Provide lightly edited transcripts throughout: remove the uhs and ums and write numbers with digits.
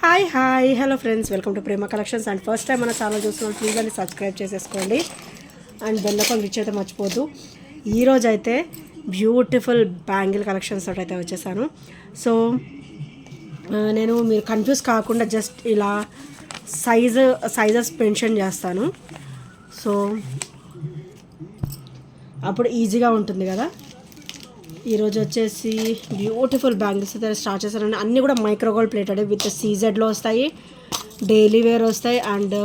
Hi hello friends, welcome to Prema collections. And first time మన channel చూస్తున్నాం, please అని subscribe చేసేసుకోండి and bell icon rich అయితే మర్చిపోద్దు. ఈరోజు అయితే బ్యూటిఫుల్ బ్యాంగిల్ కలెక్షన్స్ తోటి అయితే వచ్చేసాను. నేను మీరు కన్ఫ్యూజ్ కాకుండా జస్ట్ ఇలా సైజెస్ మెన్షన్ చేస్తాను. సో అప్పుడు ఈజీగా ఉంటుంది కదా. ఈరోజు వచ్చేసి బ్యూటిఫుల్ బ్యాంగిల్స్ అయితే స్టార్ట్ చేశారండి. అన్నీ కూడా మైక్రో గోల్డ్ ప్లేటెడ్ విత్ సీజెడ్లో వస్తాయి, డైలీ వేర్ వస్తాయి అండ్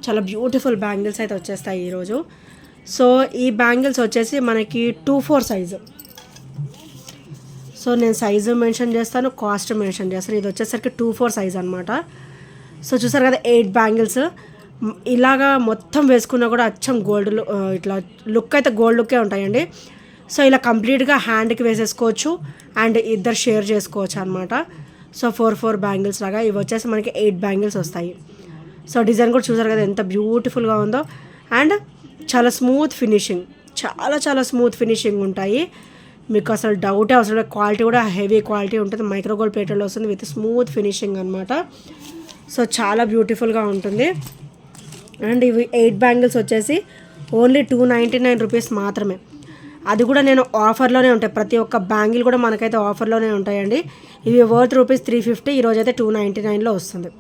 చాలా బ్యూటిఫుల్ బ్యాంగిల్స్ అయితే వచ్చేస్తాయి ఈరోజు. సో ఈ బ్యాంగిల్స్ వచ్చేసి మనకి 2-4 సైజు. సో నేను సైజు మెన్షన్ చేస్తాను, కాస్ట్ మెన్షన్ చేస్తాను. ఇది వచ్చేసరికి 2-4 సైజ్ అనమాట. సో చూసారు కదా, 8 బ్యాంగిల్స్ ఇలాగా మొత్తం వేసుకున్నా కూడా అచ్చం గోల్డ్ ఇట్లా లుక్ అయితే గోల్డ్ లుక్కే ఉంటాయండి. సో ఇలా కంప్లీట్గా హ్యాండ్కి వేసేసుకోవచ్చు అండ్ ఇద్దరు షేర్ చేసుకోవచ్చు అనమాట. సో 4 బ్యాంగిల్స్ లాగా ఇవి వచ్చేసి మనకి 8 బ్యాంగిల్స్ వస్తాయి. సో డిజైన్ కూడా చూసారు కదా ఎంత బ్యూటిఫుల్గా ఉందో అండ్ చాలా స్మూత్ ఫినిషింగ్, చాలా స్మూత్ ఫినిషింగ్ ఉంటాయి. మీకు అసలు డౌటే అవసరం లేదు. క్వాలిటీ కూడా హెవీ క్వాలిటీ ఉంటుంది, మైక్రో గోల్డ్ ప్లేటెడ్లో వస్తుంది విత్ స్మూత్ ఫినిషింగ్ అనమాట. సో చాలా బ్యూటిఫుల్గా ఉంటుంది. అండ్ ఇవి 8 బ్యాంగిల్స్ వచ్చేసి ఓన్లీ 299 రూపీస్ మాత్రమే. అది కూడా నేను ఆఫర్లోనే ఉంటాయి, ప్రతి ఒక్క బ్యాంగిల్ కూడా మనకైతే ఆఫర్లోనే ఉంటాయండి. ఇవి వర్త్ రూపీస్ 350, ఈరోజు అయితే 299లో వస్తుంది.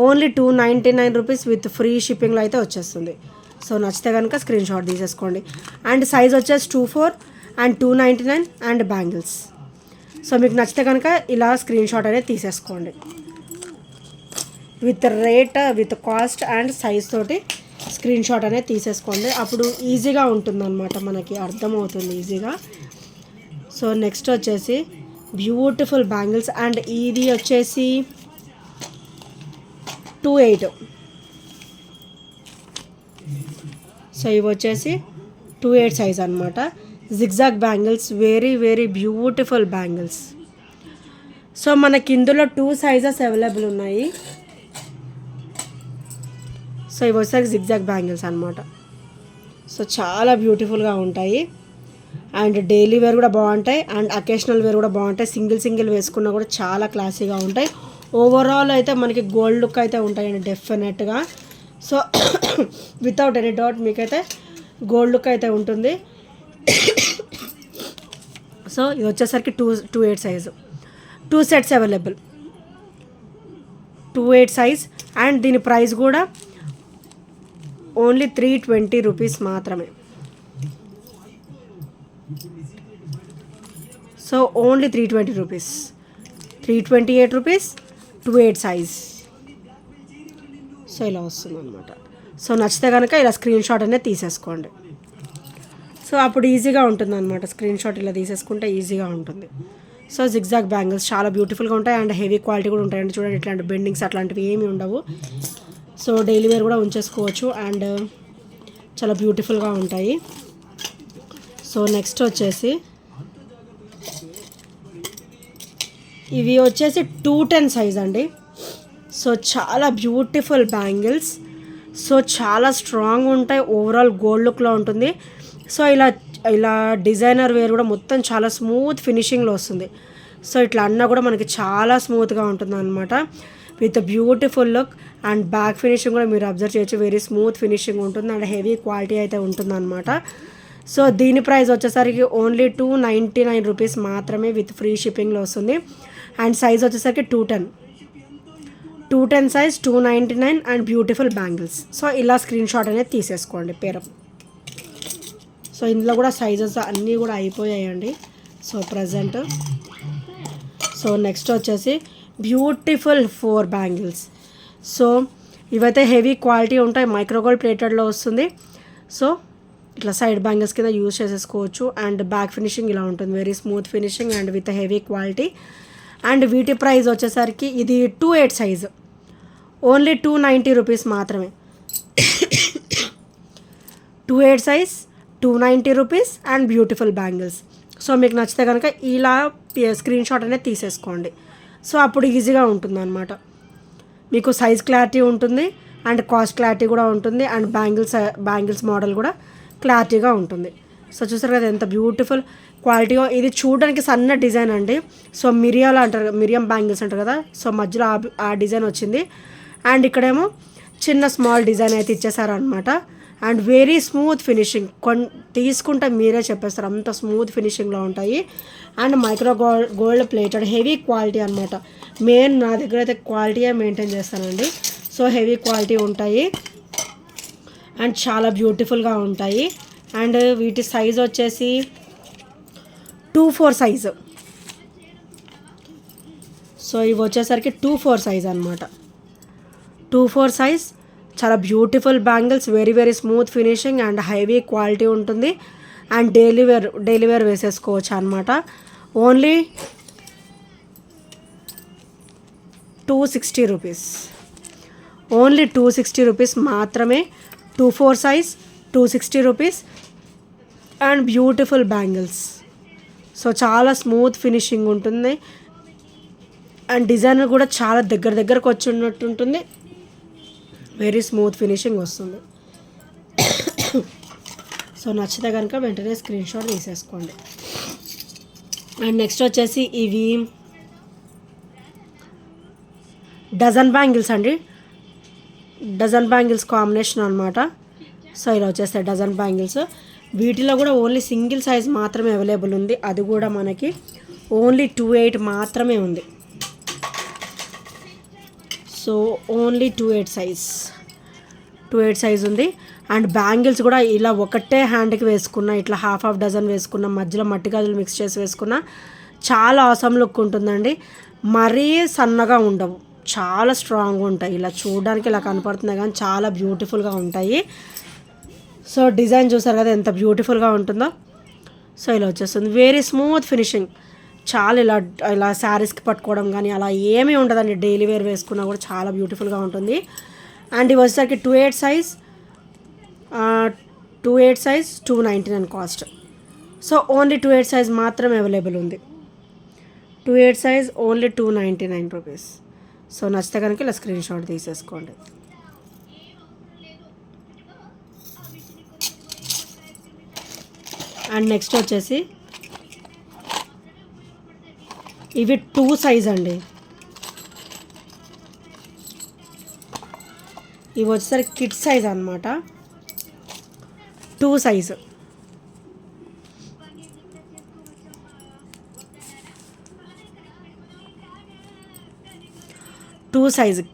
ఓన్లీ 299 రూపీస్ విత్ ఫ్రీ షిప్పింగ్లో అయితే వచ్చేస్తుంది. సో నచ్చితే కనుక స్క్రీన్ షాట్ తీసేసుకోండి. అండ్ సైజ్ వచ్చేసి 2-4 అండ్ 299 అండ్ బ్యాంగిల్స్. సో మీకు నచ్చితే కనుక ఇలా స్క్రీన్ షాట్ అనేది తీసేసుకోండి with rate, with cost and size తోటి స్క్రీన్ షాట్ అనేది తీసేసుకోండి. అప్పుడు ఈజీగా ఉంటుందన్నమాట, మనకి అర్థమవుతుంది ఈజీగా. సో నెక్స్ట్ వచ్చేసి బ్యూటిఫుల్ బ్యాంగిల్స్ అండ్ ఇది వచ్చేసి 2.8. సో ఇవి వచ్చేసి 2.8 సైజ్ అనమాట. Zigzag bangles, very beautiful bangles. So మనకి ఇందులో 2 సైజెస్ అవైలబుల్ ఉన్నాయి. సో ఇవి వచ్చేసరికి జిగ్జాగ్ బ్యాంగిల్స్ అనమాట. సో చాలా బ్యూటిఫుల్గా ఉంటాయి అండ్ డైలీ వేర్ కూడా బాగుంటాయి అండ్ అకేషనల్ వేర్ కూడా బాగుంటాయి. సింగిల్ వేసుకున్నా కూడా చాలా క్లాసీగా ఉంటాయి. ఓవరాల్ అయితే మనకి గోల్డ్ లుక్ అయితే ఉంటాయండి డెఫినెట్గా. సో వితౌట్ ఎనీ డౌట్ మీకైతే గోల్డ్ లుక్ అయితే ఉంటుంది. సో ఇది వచ్చేసరికి 2.8 size, 2 sets available, 2.8 size and దీని ప్రైస్ కూడా ఓన్లీ 320 రూపీస్ మాత్రమే. So only 320 rupees, 328 rupees, 2.8 size. So ఇలా వస్తుంది అనమాట. సో నచ్చితే కనుక ఇలా స్క్రీన్ షాట్ అనేది తీసేసుకోండి. సో అప్పుడు ఈజీగా ఉంటుంది అనమాట, స్క్రీన్ షాట్ ఇలా తీసేసుకుంటే ఈజీగా ఉంటుంది. సో జిగ్జాగ్ బ్యాంగిల్స్ చాలా బ్యూటిఫుల్గా ఉంటాయి అండ్ హెవీ క్వాలిటీ కూడా ఉంటాయండి. చూడండి, ఇట్లాంటి బెండింగ్స్ అట్లాంటివి ఏమీ ఉండవు. సో డైలీ వేర్ కూడా ఉంచేసుకోవచ్చు అండ్ చాలా బ్యూటిఫుల్గా ఉంటాయి. సో నెక్స్ట్ వచ్చేసి ఇవి వచ్చేసి 210 సైజ్ అండి. సో చాలా బ్యూటిఫుల్ బ్యాంగిల్స్. సో చాలా స్ట్రాంగ్ ఉంటాయి, ఓవరాల్ గోల్డ్ లుక్లో ఉంటుంది. సో ఇలా డిజైనర్ వేర్ కూడా మొత్తం చాలా స్మూత్ ఫినిషింగ్లో వస్తుంది. సో ఇట్లా అన్నా కూడా మనకి చాలా స్మూత్గా ఉంటుంది అనమాట with beautiful look and back finishing కూడా మీరు అబ్జర్వ్ చేయొచ్చు, వెరీ స్మూత్ ఫినిషింగ్ ఉంటుంది అండ్ హెవీ క్వాలిటీ అయితే ఉంటుంది అనమాట. సో దీని ప్రైస్ వచ్చేసరికి ఓన్లీ 299 రూపీస్ మాత్రమే విత్ ఫ్రీ షిప్పింగ్లో వస్తుంది. అండ్ సైజ్ వచ్చేసరికి 210 size, 299 and beautiful bangles. So ఇలా స్క్రీన్ షాట్ అనేది తీసేసుకోండి పేరు. సో ఇందులో కూడా సైజెస్ అన్నీ కూడా అయిపోయాయండి సో ప్రజెంట్. సో నెక్స్ట్ వచ్చేసి బ్యూటిఫుల్ 4 బ్యాంగిల్స్. సో ఇవైతే హెవీ క్వాలిటీ ఉంటాయి, మైక్రో గోల్డ్ ప్లేటెడ్లో వస్తుంది. సో ఇట్లా సైడ్ బ్యాంగిల్స్ కింద యూజ్ చేసేసుకోవచ్చు అండ్ బ్యాక్ ఫినిషింగ్ ఇలా ఉంటుంది, very smooth finishing and with heavy quality. And వీటి ప్రైస్ వచ్చేసరికి ఇది 2.8 సైజు, ఓన్లీ 290 రూపీస్ మాత్రమే. 2.8 size, 290 rupees and beautiful bangles. So మీకు నచ్చితే కనుక ఇలా స్క్రీన్ షాట్ అనేది తీసేసుకోండి. సో అప్పుడు ఈజీగా ఉంటుంది అనమాట, మీకు సైజ్ క్లారిటీ ఉంటుంది అండ్ కాస్ట్ క్లారిటీ కూడా ఉంటుంది అండ్ బ్యాంగిల్స్ మోడల్ కూడా క్లారిటీగా ఉంటుంది. సో చూసారు కదా ఎంత బ్యూటిఫుల్ క్వాలిటీగా. ఇది చూడడానికి సన్న డిజైన్ అండి. సో మిరియాల అంటారు, మిరియం బ్యాంగిల్స్ అంటారు కదా, సో మధ్యలో ఆ డిజైన్ వచ్చింది. అండ్ ఇక్కడేమో చిన్న స్మాల్ డిజైన్ అయితే ఇచ్చేసారనమాట. అండ్ వెరీ స్మూత్ ఫినిషింగ్, తీసుకుంటే మీరే చెప్పేస్తారు అంత స్మూత్ ఫినిషింగ్లో ఉంటాయి. And micro gold plated heavy quality అనమాట. మెయిన్ నా దగ్గర అయితే క్వాలిటీయే మెయింటైన్ చేస్తానండి. సో హెవీ క్వాలిటీ ఉంటాయి అండ్ చాలా బ్యూటిఫుల్గా ఉంటాయి. అండ్ వీటి సైజ్ వచ్చేసి 2/4 సైజు. సో ఇవి వచ్చేసరికి 2/4 సైజ్ అనమాట. 2/4 సైజ్ చాలా beautiful bangles, very very smooth finishing and heavy quality ఉంటుంది. అండ్ డైలీ వేర్ వేసేసుకోవచ్చు అనమాట. ఓన్లీ 260 రూపీస్, ఓన్లీ 260 రూపీస్ మాత్రమే. 2/4 size 260 rupees and beautiful bangles. So చాలా స్మూత్ ఫినిషింగ్ ఉంటుంది అండ్ డిజైన్ కూడా చాలా దగ్గరకు వచ్చి ఉన్నట్టు ఉంటుంది. వెరీ స్మూత్ ఫినిషింగ్ వస్తుంది. సో నచ్చితే కనుక వెంటనే స్క్రీన్ షాట్ తీసేసుకోండి. అండ్ నెక్స్ట్ వచ్చేసి ఇవి డజన్ బ్యాంగిల్స్ అండి. డజన్ బ్యాంగిల్స్ కాంబినేషన్ అనమాట. సో ఇలా వచ్చేస్తాయి డజన్ బ్యాంగిల్స్. వీటిలో కూడా ఓన్లీ సింగిల్ సైజ్ మాత్రమే అవైలబుల్ ఉంది. అది కూడా మనకి ఓన్లీ 28 మాత్రమే ఉంది. సో ఓన్లీ 28 సైజ్ ఉంది. అండ్ బ్యాంగిల్స్ కూడా ఇలా ఒకటే హ్యాండ్కి వేసుకున్న, ఇట్లా హాఫ్ డజన్ వేసుకున్న, మధ్యలో మట్టి గాజులు మిక్స్ చేసి వేసుకున్న చాలా ఆసమ్ లుక్ ఉంటుందండి. మరీ సన్నగా ఉండవు, చాలా స్ట్రాంగ్గా ఉంటాయి. ఇలా చూడడానికి ఇలా కనపడుతున్నాయి కానీ చాలా బ్యూటిఫుల్గా ఉంటాయి. సో డిజైన్ చూసారు కదా ఎంత బ్యూటిఫుల్గా ఉంటుందో. సో ఇలా వచ్చేస్తుంది వెరీ స్మూత్ ఫినిషింగ్. చాలా ఇలా శారీస్కి పట్టుకోవడం కానీ అలా ఏమీ ఉండదండి. డైలీ వేర్ వేసుకున్నా కూడా చాలా బ్యూటిఫుల్గా ఉంటుంది. అండ్ ఇవి వచ్చేసరికి 28 size 299 cost. So only 28 size మాత్రమే అవైలబుల్ ఉంది. 28 సైజ్ ఓన్లీ 299 రూపీస్. సో నచ్చితే కనుక ఇలా స్క్రీన్ షాట్ తీసేసుకోండి. అండ్ నెక్స్ట్ వచ్చేసి ఇవి 2 సైజ్ అండి. ఇవి వచ్చేసరికి కిడ్ సైజ్ అనమాట. 2 సైజు.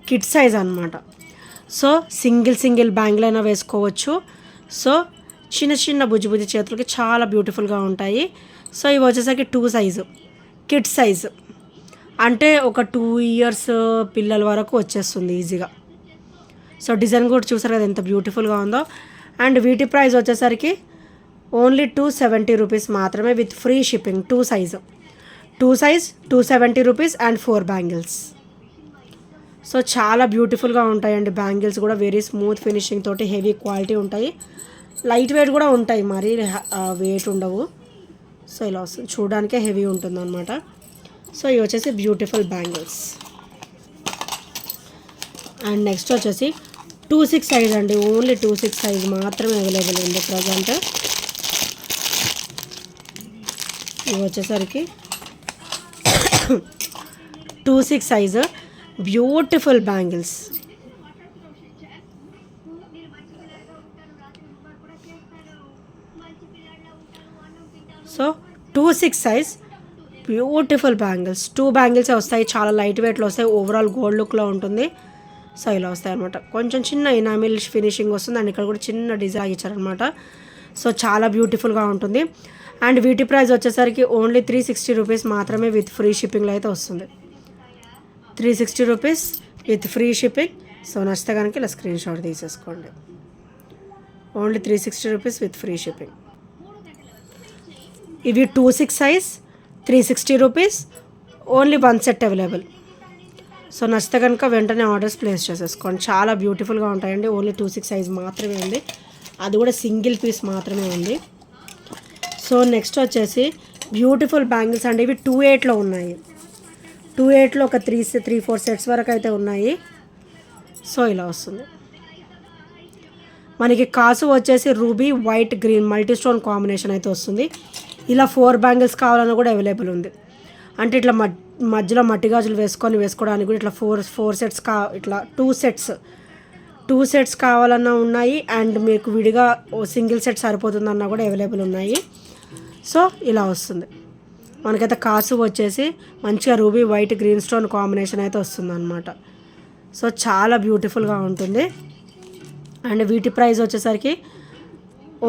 కిడ్ సైజ్ అనమాట. సో సింగిల్ బ్యాంగిల్ అయినా వేసుకోవచ్చు. సో చిన్న బుజ్జి చేతులకి చాలా బ్యూటిఫుల్గా ఉంటాయి. సో ఇవి వచ్చేసరికి 2 సైజు కిడ్ సైజు, అంటే ఒక 2 ఇయర్స్ పిల్లల వరకు వచ్చేస్తుంది ఈజీగా. సో డిజైన్ కూడా చూసారు కదా ఎంత బ్యూటిఫుల్గా ఉందో. అండ్ వీటి ప్రైస్ వచ్చేసరికి ఓన్లీ 270 రూపీస్ మాత్రమే with free shipping. 2 size 270 rupees and 4 bangles. So చాలా బ్యూటిఫుల్గా ఉంటాయండి బ్యాంగిల్స్ కూడా. వెరీ స్మూత్ ఫినిషింగ్ తోటి హెవీ క్వాలిటీ ఉంటాయి. లైట్ వెయిట్ కూడా ఉంటాయి, మరీ వెయిట్ ఉండవు. సో ఇలా వస్తుంది, చూడడానికే హెవీ ఉంటుంది అనమాట. సో ఇవి వచ్చేసి బ్యూటిఫుల్ బ్యాంగిల్స్. అండ్ నెక్స్ట్ వచ్చేసి 26 సైజ్ అండి. ఓన్లీ 26 సైజ్ మాత్రమే అవైలబుల్ ఉంది ప్రజెంట్. ఇవి వచ్చేసరికి 26 size beautiful bangles. So 26 size beautiful bangles. 2 బ్యాంగిల్సే వస్తాయి, చాలా లైట్ వెయిట్లో వస్తాయి. ఓవరాల్ గోల్డ్ లుక్లో ఉంటుంది. సో ఇలా వస్తాయి అనమాట. కొంచెం చిన్న ఇనామిల్ ఫినిషింగ్ వస్తుంది అండ్ ఇక్కడ కూడా చిన్న డిజైన్ ఇచ్చారనమాట. సో చాలా బ్యూటిఫుల్గా ఉంటుంది. అండ్ వీటి ప్రైస్ వచ్చేసరికి ఓన్లీ 360 రూపీస్ మాత్రమే విత్ ఫ్రీ షిప్పింగ్లో అయితే వస్తుంది. 360 rupees with free shipping. So నచ్చితే కనుక ఇలా స్క్రీన్ షాట్ తీసేసుకోండి. Only 360 rupees with free shipping. ఇవి 26 size 360 rupees, only 1 set available. So నచ్చితే కనుక వెంటనే ఆర్డర్స్ ప్లేస్ చేసేసుకోండి. చాలా బ్యూటిఫుల్గా ఉంటాయండి. ఓన్లీ 26 సైజ్ మాత్రమే ఉంది, అది కూడా సింగిల్ పీస్ మాత్రమే ఉంది. సో నెక్స్ట్ వచ్చేసి బ్యూటిఫుల్ బ్యాంగిల్స్ అండి. ఇవి 28లో ఉన్నాయి. 28లో ఒక 3-4 సెట్స్ వరకు అయితే ఉన్నాయి. సో ఇలా వస్తుంది మనకి. కాసు వచ్చేసి ruby white green multi stone combination అయితే వస్తుంది. ఇలా 4 బ్యాంగిల్స్ కావాలన్నా కూడా అవైలబుల్ ఉంది. అంటే ఇట్లా మధ్యలో మట్టి గాజులు వేసుకోవడానికి కూడా ఇట్లా ఫోర్ సెట్స్ ఇట్లా 2 సెట్స్ కావాలన్నా ఉన్నాయి. అండ్ మీకు విడిగా సింగిల్ సెట్ సరిపోతుందన్నా కూడా అవైలబుల్ ఉన్నాయి. సో ఇలా వస్తుంది మనకైతే. కాసు వచ్చేసి మంచిగా ruby white green stone combination అయితే వస్తుంది అనమాట. సో చాలా బ్యూటిఫుల్గా ఉంటుంది. అండ్ వీటి ప్రైస్ వచ్చేసరికి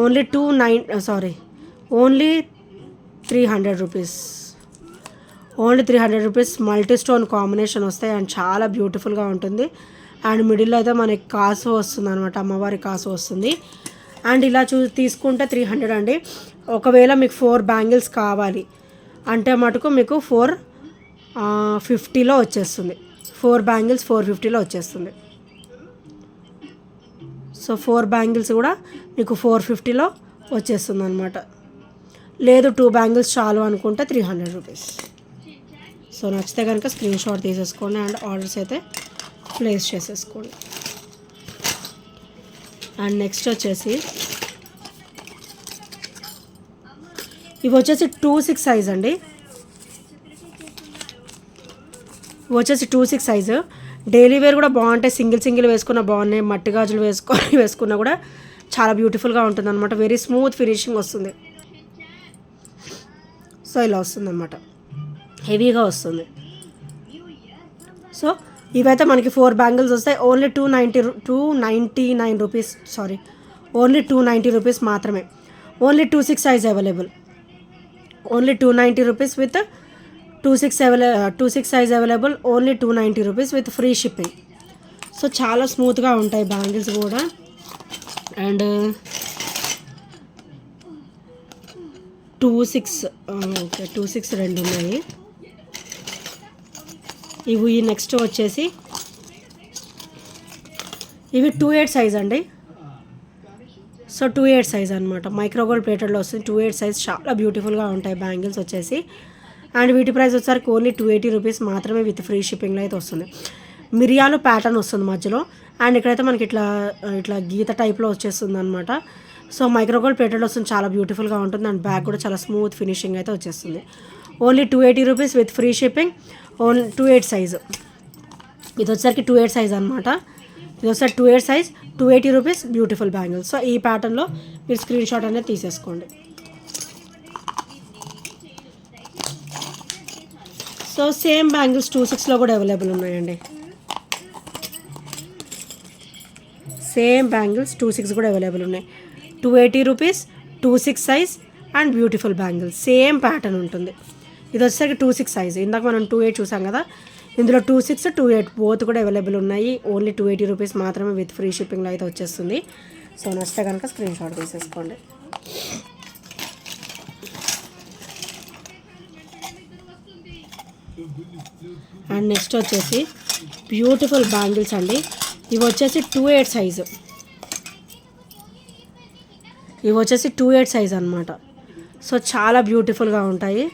only 300 rupees. Only 300 rupees multi stone combination వస్తాయి. అండ్ చాలా బ్యూటిఫుల్గా ఉంటుంది. అండ్ మిడిల్లో అయితే మనకి కాసు వస్తుంది అనమాట, అమ్మవారి కాసు వస్తుంది. అండ్ ఇలా తీసుకుంటే 300 అండి. ఒకవేళ మీకు 4 బ్యాంగిల్స్ కావాలి అంటే మటుకు మీకు 450లో వచ్చేస్తుంది. 4 బ్యాంగిల్స్ 450లో వచ్చేస్తుంది. సో 4 బ్యాంగిల్స్ కూడా మీకు 450లో వచ్చేస్తుంది అనమాట. లేదు 2 బ్యాంగిల్స్ చాలు అనుకుంటే 300 రూపీస్. సో నచ్చితే కనుక స్క్రీన్ షాట్ తీసేసుకోండి అండ్ ఆర్డర్స్ అయితే ప్లేస్ చేసేసుకోండి. అండ్ నెక్స్ట్ వచ్చేసి ఇవి వచ్చేసి 2/6 సైజ్ అండి. ఇవి వచ్చేసి 2/6 సైజు. డైలీ వేర్ కూడా బాగుంటాయి. సింగిల్ వేసుకున్న బాగున్నాయి. మట్టి గాజులు వేసుకున్నా కూడా చాలా బ్యూటిఫుల్గా ఉంటుంది అనమాట. వెరీ స్మూత్ ఫినిషింగ్ వస్తుంది. సో ఇలా వస్తుంది అనమాట, హెవీగా వస్తుంది. సో ఇవైతే మనకి 4 బ్యాంగిల్స్ వస్తాయి. ఓన్లీ 299 రూపీస్, ఓన్లీ 290 రూపీస్ మాత్రమే. Only 2/6 size available. Only 290 rupees with 2/6 size available. Only 290 rupees with free shipping. So చాలా స్మూత్గా ఉంటాయి బ్యాంగిల్స్ కూడా. అండ్ 2/6 రెండు ఉన్నాయి. ఇవి నెక్స్ట్ వచ్చేసి ఇవి 2/8 సైజ్ అండి. సో 2/8 సైజ్ అనమాట. మైక్రోగోల్డ్ ప్లేటెడ్లో వస్తుంది. 2/8 సైజ్ చాలా బ్యూటిఫుల్గా ఉంటాయి బ్యాంగిల్స్ వచ్చేసి. అండ్ వీటి ప్రైస్ వచ్చేసరికి ఓన్లీ 280 రూపీస్ మాత్రమే విత్ ఫ్రీ షిప్పింగ్లో అయితే వస్తుంది. మిరియాలు ప్యాటర్న్ వస్తుంది మధ్యలో. అండ్ ఇక్కడైతే మనకి ఇట్లా గీత టైప్లో వచ్చేస్తుంది అనమాట. సో మైక్రోగోల్డ్ ప్లేటెడ్ వస్తుంది, చాలా బ్యూటిఫుల్గా ఉంటుంది. అండ్ బ్యాగ్ కూడా చాలా స్మూత్ ఫినిషింగ్ అయితే వచ్చేస్తుంది. Only 280 rupees with free shipping. Only 2/8 size. ఇది వచ్చేసరికి 2/8 సైజ్ అనమాట. ఇది వచ్చేసరికి 2/8 size, 280 rupees beautiful bangles. So ఈ ప్యాటర్న్లో మీరు స్క్రీన్ షాట్ అనేది తీసేసుకోండి. సో సేమ్ బ్యాంగిల్స్ 2/6లో కూడా అవైలబుల్ ఉన్నాయండి. సేమ్ బ్యాంగిల్స్ 2/6 కూడా అవైలబుల్ ఉన్నాయి. 280 rupees, 2/6 size and beautiful bangles. Same pattern ఉంటుంది. ఇది వచ్చేసరికి 2/6 సైజ్. ఇందాక మనం 2/8 చూసాం కదా, ఇందులో 2/6, 2/8 బోత్ కూడా అవైలబుల్ ఉన్నాయి. ఓన్లీ 280 రూపీస్ మాత్రమే విత్ ఫ్రీ షిప్పింగ్లో అయితే వచ్చేస్తుంది. సో నచ్చితే కనుక స్క్రీన్ షాట్ తీసేసుకోండి. అండ్ నెక్స్ట్ వచ్చేసి బ్యూటిఫుల్ బ్యాంగిల్స్ అండి. ఇవి వచ్చేసి 2/8 సైజు. ఇవి వచ్చేసి 2/8 సైజ్ అనమాట. సో చాలా బ్యూటిఫుల్గా ఉంటాయి.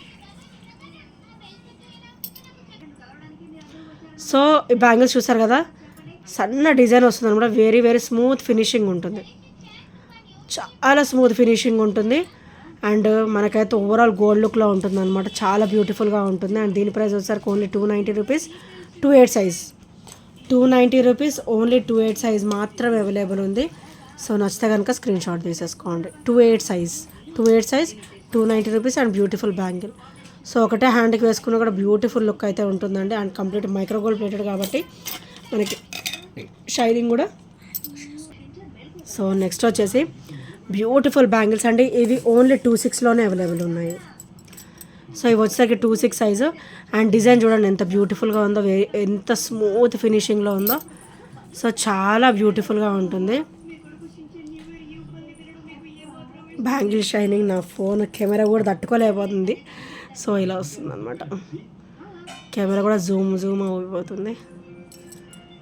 సో ఈ బ్యాంగిల్స్ చూసారు కదా, సన్న డిజైన్ వస్తుంది అనమాట. వెరీ వెరీ స్మూత్ ఫినిషింగ్ ఉంటుంది. చాలా స్మూత్ ఫినిషింగ్ ఉంటుంది. అండ్ మనకైతే ఓవరాల్ గోల్డ్ లుక్లో ఉంటుంది అనమాట. చాలా బ్యూటిఫుల్గా ఉంటుంది. అండ్ దీని ప్రైస్ వచ్చేసరికి only 290 rupees, 2/8 size. 290 rupees, only 2/8 size మాత్రమే అవైలబుల్ ఉంది. సో నచ్చితే కనుక స్క్రీన్ షాట్ తీసేసుకోండి. 2/8 size, 290 rupees and beautiful bangle. So ఒకటే హ్యాండ్కి వేసుకున్న కూడా బ్యూటిఫుల్ లుక్ అయితే ఉంటుందండి. అండ్ కంప్లీట్ మైక్రోగోల్డ్ ప్లేటెడ్ కాబట్టి మనకి షైనింగ్ కూడా. సో నెక్స్ట్ వచ్చేసి బ్యూటిఫుల్ బ్యాంగిల్స్ అండి. ఇవి ఓన్లీ 2/6లోనే అవైలబుల్ ఉన్నాయి. సో ఇవి వచ్చేసరికి 2/6 సైజు. అండ్ డిజైన్ చూడండి ఎంత బ్యూటిఫుల్గా ఉందో, ఎంత స్మూత్ ఫినిషింగ్లో ఉందో. సో చాలా బ్యూటిఫుల్గా ఉంటుంది. బ్యాంగిల్ షైనింగ్ నా ఫోన్ కెమెరా కూడా తట్టుకోలేకపోతుంది. సో ఇలా వస్తుంది అనమాట. కెమెరా కూడా జూమ్ అయిపోతుంది.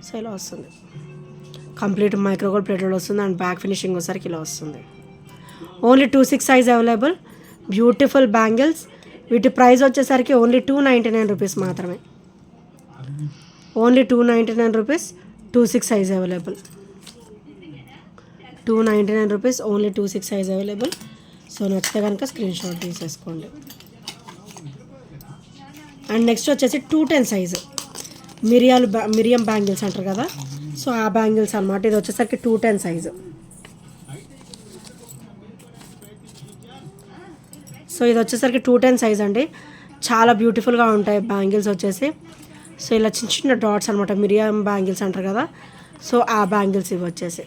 సో ఇలా వస్తుంది. కంప్లీట్ మైక్రోగోల్డ్ ప్లేటెడ్ వస్తుంది. అండ్ బ్యాక్ ఫినిషింగ్ వచ్చేసరికి ఇలా వస్తుంది. Only 2/6 size available. Beautiful bangles. వీటి ప్రైస్ వచ్చేసరికి ఓన్లీ 299 రూపీస్ మాత్రమే. Only 299 rupees, 2/6 size available. 299 rupees, only 2/6 size available. So నచ్చితే కనుక స్క్రీన్ షాట్ తీసేసుకోండి. అండ్ నెక్స్ట్ వచ్చేసి 210 సైజు మిరియం బ్యాంగిల్స్ అంటారు కదా, సో ఆ బ్యాంగిల్స్ అనమాట. ఇది వచ్చేసరికి 210 సైజు. సో ఇది వచ్చేసరికి 210 సైజ్ అండి. చాలా బ్యూటిఫుల్గా ఉంటాయి బ్యాంగిల్స్ వచ్చేసి. సో ఇలా చిన్న చిన్న డాట్స్ అనమాట, మిరియం బ్యాంగిల్స్ అంటారు కదా, సో ఆ బ్యాంగిల్స్ ఇవి వచ్చేసి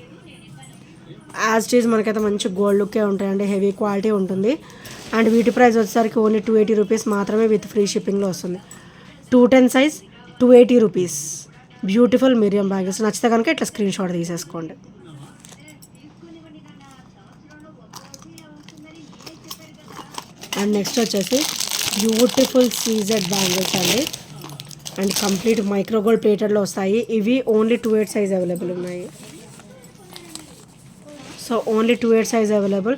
యాజ్ ఇట్ ఈజ్ మనకైతే మంచి గోల్డ్ లుక్కే ఉంటాయండి, హెవీ క్వాలిటీ ఉంటుంది. అండ్ వీటి ప్రైస్ వచ్చేసరికి ఓన్లీ 280 రూపీస్ మాత్రమే విత్ ఫ్రీ షిప్పింగ్లో వస్తుంది. 210 సైజ్ 280 రూపీస్. బ్యూటిఫుల్ మిరియం బ్యాంగిల్స్. నచ్చితే కనుక ఇట్లా స్క్రీన్ షాట్ తీసేసుకోండి. అండ్ నెక్స్ట్ వచ్చేసి బ్యూటిఫుల్ సీజెడ్ బ్యాంగిల్స్ అండి. అండ్ కంప్లీట్ మైక్రో గోల్డ్ ప్లేటెడ్లో వస్తాయి. ఇవి ఓన్లీ 28 సైజ్ అవైలబుల్ ఉన్నాయి. So only 28 size available.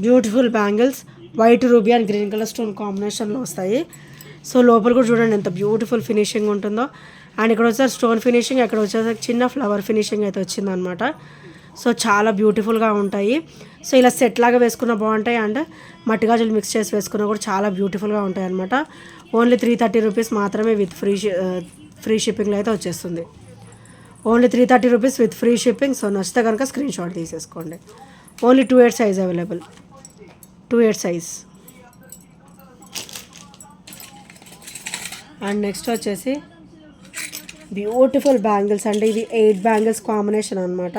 Beautiful bangles white ruby and green colour stone కాంబినేషన్లో వస్తాయి. సో లోపల కూడా చూడండి ఎంత బ్యూటిఫుల్ ఫినిషింగ్ ఉంటుందో. అండ్ ఇక్కడ వచ్చేసరికి స్టోన్ ఫినిషింగ్, అక్కడ వచ్చేసరికి చిన్న ఫ్లవర్ ఫినిషింగ్ అయితే వచ్చిందనమాట. సో చాలా బ్యూటిఫుల్గా ఉంటాయి. సో ఇలా సెట్ లాగా వేసుకున్న బాగుంటాయి. అండ్ మట్టి గాజులు మిక్స్ చేసి వేసుకున్నా కూడా చాలా బ్యూటిఫుల్గా ఉంటాయి అనమాట. ఓన్లీ 330 రూపీస్ మాత్రమే విత్ ఫ్రీ షిప్పింగ్లో అయితే వచ్చేస్తుంది. Only 330 rupees with free shipping. So నచ్చితే కనుక స్క్రీన్ షాట్ తీసేసుకోండి. Only 28 size available. 28 size. And next వచ్చేసి బ్యూటిఫుల్ బ్యాంగిల్స్ అండి. ఇవి 8 బ్యాంగిల్స్ కాంబినేషన్ అనమాట.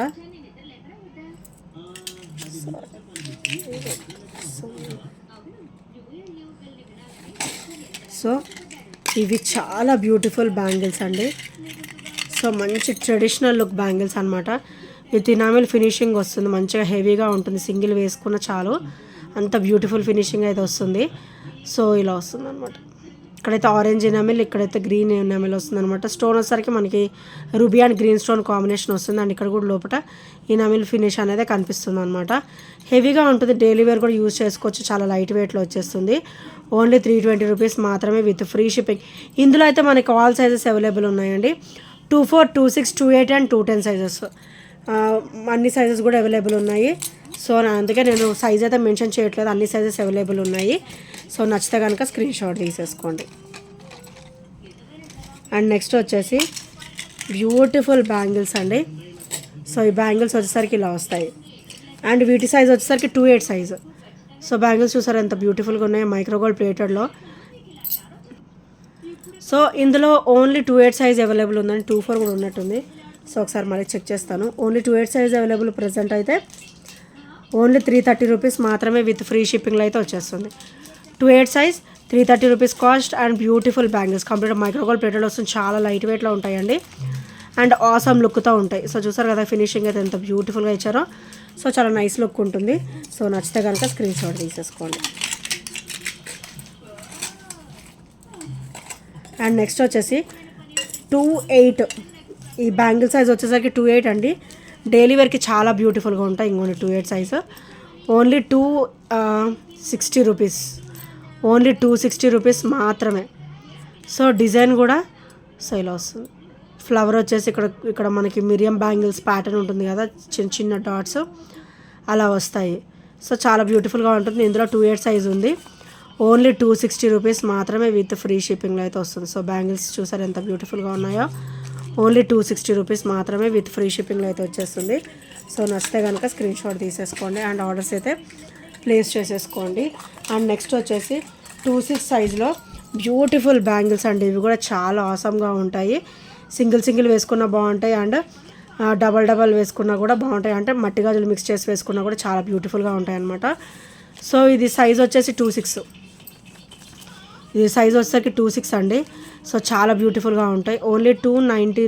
సో ఇవి చాలా బ్యూటిఫుల్ బ్యాంగిల్స్ అండి. సో మంచి ట్రెడిషనల్ లుక్ బ్యాంగిల్స్ అనమాట. విత్ ఇనామిల్ ఫినిషింగ్ వస్తుంది, మంచిగా హెవీగా ఉంటుంది. సింగిల్ వేసుకున్న చాలు అంత బ్యూటిఫుల్ ఫినిషింగ్ అయితే వస్తుంది. సో ఇలా వస్తుంది అనమాట. ఇక్కడైతే ఆరెంజ్ ఎనామిల్, ఇక్కడైతే గ్రీన్ ఎనామిల్ వస్తుంది అనమాట. స్టోన్ వచ్చేసరికి మనకి ruby and green stone combination వస్తుంది. అండ్ ఇక్కడ కూడా లోపల ఎనామిల్ ఫినిష్ అనేది కనిపిస్తుంది అనమాట. హెవీగా ఉంటుంది, డైలీ వేర్ కూడా యూజ్ చేసుకోవచ్చు. చాలా లైట్ వెయిట్లో వచ్చేస్తుంది. ఓన్లీ 320 రూపీస్ మాత్రమే విత్ ఫ్రీ షిప్పింగ్. ఇందులో అయితే మనకి ఆల్ సైజెస్ అవైలబుల్ ఉన్నాయండి. 24, 26, 28 అండ్ 210 సైజెస్. అన్ని సైజెస్ కూడా అవైలబుల్ ఉన్నాయి. సో అందుకే నేను సైజ్ అయితే మెన్షన్ చేయట్లేదు, అన్ని సైజెస్ అవైలబుల్ ఉన్నాయి. సో నచ్చితే కనుక స్క్రీన్ షాట్ తీసేసుకోండి. అండ్ నెక్స్ట్ వచ్చేసి బ్యూటిఫుల్ బ్యాంగిల్స్ అండి. సో ఈ బ్యాంగిల్స్ వచ్చేసరికి ఇలా వస్తాయి. అండ్ వీటి సైజ్ వచ్చేసరికి 28 సైజు. సో బ్యాంగిల్స్ చూసారు ఎంత బ్యూటిఫుల్గా ఉన్నాయి, మైక్రోగోల్డ్ ప్లేటెడ్లో. సో ఇందులో ఓన్లీ 28 సైజ్ అవైలబుల్ ఉందండి. 24 కూడా ఉన్నట్టుంది. సో ఒకసారి మళ్ళీ చెక్ చేస్తాను. ఓన్లీ 28 సైజ్ అవైలబుల్ ప్రజెంట్ అయితే. ఓన్లీ 330 రూపీస్ మాత్రమే విత్ ఫ్రీ షిప్పింగ్లో అయితే వచ్చేస్తుంది. 28 size 330 rupees cost. And beautiful bangles complete micro gold plated వస్తుంది. చాలా లైట్ వెయిట్లో ఉంటాయండి అండ్ ఆసమ్ లుక్తో ఉంటాయి. సో చూసారు కదా ఫినిషింగ్ అయితే ఎంత బ్యూటిఫుల్గా ఇచ్చారో. సో చాలా నైస్ లుక్ ఉంటుంది. సో నచ్చితే కనుక స్క్రీన్ షాట్ తీసేసుకోండి. అండ్ నెక్స్ట్ వచ్చేసి 28. ఈ బ్యాంగిల్ సైజ్ వచ్చేసరికి 28 అండి. డైలీ వేర్కి చాలా బ్యూటిఫుల్గా ఉంటాయి. ఇంకోటి 28 size. Only 260 rupees. Only 260 rupees మాత్రమే. సో డిజైన్ కూడా సో ఇలా వస్తుంది. ఫ్లవర్ వచ్చేసి ఇక్కడ మనకి మిరియం బ్యాంగిల్స్ ప్యాటర్న్ ఉంటుంది కదా, చిన్న చిన్న డాట్స్ అలా వస్తాయి. సో చాలా బ్యూటిఫుల్గా ఉంటుంది. ఇందులో 28 సైజ్ ఉంది. ఓన్లీ 260 రూపీస్ మాత్రమే విత్ ఫ్రీ షిప్పింగ్లో అయితే వస్తుంది. సో బ్యాంగిల్స్ చూసారు ఎంత బ్యూటిఫుల్గా ఉన్నాయో. ఓన్లీ 260 రూపీస్ మాత్రమే విత్ ఫ్రీ షిప్పింగ్లో అయితే వచ్చేస్తుంది. సో నచ్చితే కనుక స్క్రీన్ షాట్ తీసేసుకోండి అండ్ ఆర్డర్స్ అయితే ప్లేస్ చేసేసుకోండి. అండ్ నెక్స్ట్ వచ్చేసి 26 సైజులో బ్యూటిఫుల్ బ్యాంగిల్స్ అండి. ఇవి కూడా చాలా ఆసమ్గా ఉంటాయి. సింగిల్ వేసుకున్నా బాగుంటాయి అండ్ డబల్ వేసుకున్నా కూడా బాగుంటాయి. అంటే మట్టి గాజులు మిక్స్ చేసి వేసుకున్నా కూడా చాలా బ్యూటిఫుల్గా ఉంటాయి అన్నమాట. సో ఇది సైజ్ వచ్చేసి 26. ఇది సైజ్ వచ్చేసరికి 26 అండి. సో చాలా బ్యూటిఫుల్గా ఉంటాయి. ఓన్లీ 290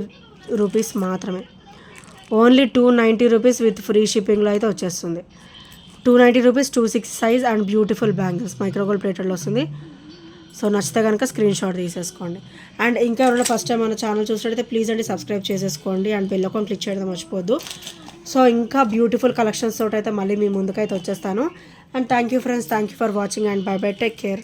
రూపీస్ మాత్రమే. ఓన్లీ 290 రూపీస్ విత్ ఫ్రీ షిప్పింగ్లో అయితే వచ్చేస్తుంది. 290 rupees 26 size and beautiful bangles micro gold ప్లేటెడ్లో వస్తుంది. సో నచ్చితే కనుక స్క్రీన్ షాట్ తీసేసుకోండి. అండ్ ఇంకా ఎవరైనా ఫస్ట్ టైం మన ఛానల్ చూసినట్టయితే ప్లీజ్ అండి సబ్స్క్రైబ్ చేసేసుకోండి అండ్ బెల్ ఐకాన్ క్లిక్ చేయడం మర్చిపోద్దు. సో ఇంకా బ్యూటిఫుల్ కలెక్షన్స్ తోటి అయితే మళ్ళీ మీ ముందుకైతే వచ్చేస్తాను. And thank you friends, thank you for watching and by by, take care.